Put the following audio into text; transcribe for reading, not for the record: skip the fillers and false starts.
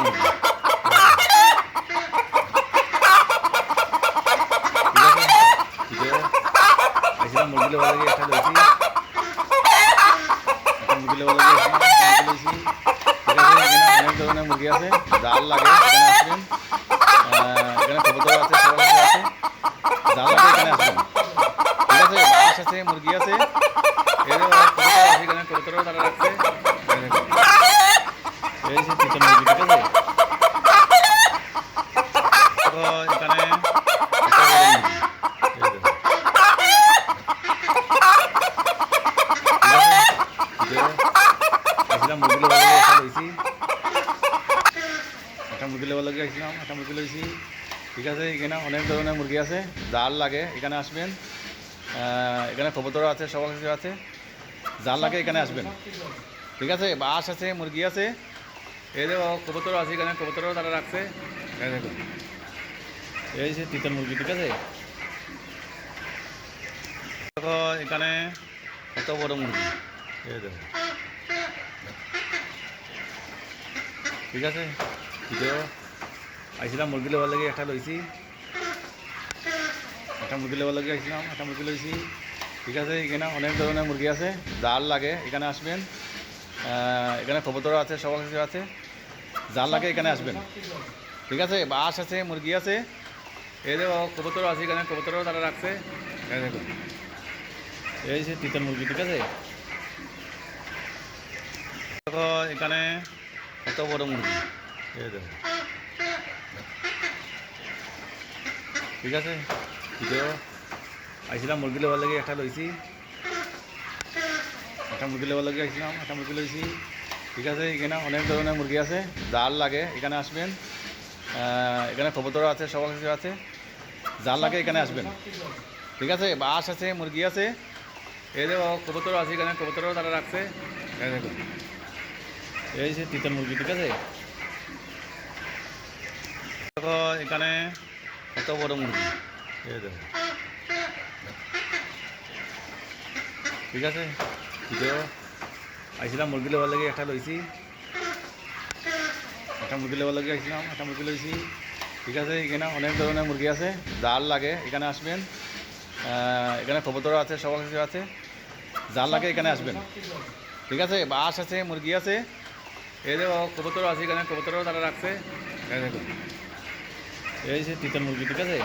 মুরগি। ঠিক আছে, আইছিলাম মুরগি লেবার লাগে একটা লইছি, একটা মুরগি লেবার লাগে লইছি। ঠিক আছে, এখানে অনেক ধরনের মুরগি আছে, জাল লাগে এখানে আসবেন। এখানে কবুতর আছে, সবার আছে, জাল লাগে এখানে আসবেন। ঠিক আছে, বাস আছে, মুরগি আছে, এর কবুতর আছে, এখানে কবুতরও তারা রাখছে। এই যে তিনটা মুরগি, ঠিক আছে। তো এখানে একটা বড় মুরগি, এই দেখো। ঠিক আছে, আসলাম মুরগি লেবার লাগে একটা লইছি, একটা মুরগি লেবার লাগে আসলাম, একটা মুরগি লইছি। ঠিক আছে, এখানে অনেক ধরনের মুরগি আছে, জাল লাগে এখানে আসবেন। এখানে কবুতর আছে, সবার কিছু আছে, জাল লাগে এখানে আসবেন। ঠিক আছে, বাস আছে, মুরগি আছে, এই যে কবুতর আছে, এখানে কবুতরও তারা রাখছে। এই দেখুন, এই যে তিনটা মুরগি, ঠিক আছে। দেখো এখানে কত বড় মুরগি, এই দেখো। ঠিক আছে, ভিডিও আইছিলাম মুরগি লেবার লাগে একটা লইছি, একটা মুরগি লেবার লাগে আইছিলাম, একটা মুরগি লইছি। ঠিক আছে, এখানে অনেক ধরনের মুরগি আছে, জাল লাগে এখানে আসবেন। এখানে কবুতর আছে, সবার কিছু আছে, জাল লাগে এখানে আসবেন। ঠিক আছে, বাস আছে, মুরগি আছে, এই যে কবুতর আছে, এখানে কবুতরও তারা রাখছে। এই দেখুন, এই যে তিনটা মুরগি, ঠিক আছে। দেখো এখানে কত বড় মুরগি, এই দেখো। ঠিক আছে, ভিডিও আইছিলাম মুরগি লেবার লাগে একটা লইছি, একটা মুরগি লেবার লাগে আইছিলাম, একটা মুরগি লইছি। ঠিক আছে, এখানে অনেক ধরনের মুরগি আছে, জাল লাগে এখানে আসবেন। এখানে কবুতর আছে, সবার কিছু আছে, জাল লাগে এখানে আসবেন। ঠিক আছে, বাস আছে, মুরগি আছে, এই যে কবুতর আছে, এখানে কবুতরও তারা রাখছে। এই দেখুন, এই যে তিনটা মুরগি, ঠিক আছে। দেখো এখানে কত বড় মুরগি, এই দেখো। ঠিক আছে, ভিডিও আইছিলাম মুরগি লেবার লাগে একটা লইছি, একটা মুরগি লেবার লাগে আইছিলাম, একটা মুরগি লইছি। ঠিক আছে, এখানে অনেক ধরনের মুরগি আছে, জাল লাগে এখানে আসবেন। এখানে কবুতর আছে, সবার কিছু আছে, জাল লাগে এখানে আসবেন। ঠিক আছে, বাস আছে, মুরগি আছে, এই যে কবুতর আছে, এখানে কবুতরও তারা রাখছে। এই দেখুন, দেখো এখানে কত বড় মুরগি, এই দেখো। ঠিক আছে, ভিডিও আইছিলাম মুরগি লেবার লাগে একটা লইছি, একটা মুরগি লেবার লাগে আইছিলাম, একটা মুরগি লইছি। ঠিক আছে, এখানে অনেক ধরনের মুরগি আছে, জাল লাগে এখানে আসবেন। এখানে কবুতর আছে, সবার কিছু আছে, জাল লাগে এখানে আসবেন। ঠিক আছে, বাস আছে, মুরগি আছে, এই যে কবুতর আছে, এখানে কবুতরও তারা রাখছে। এই দেখুন, এই যে তিনটা মুরগি, ঠিক আছে।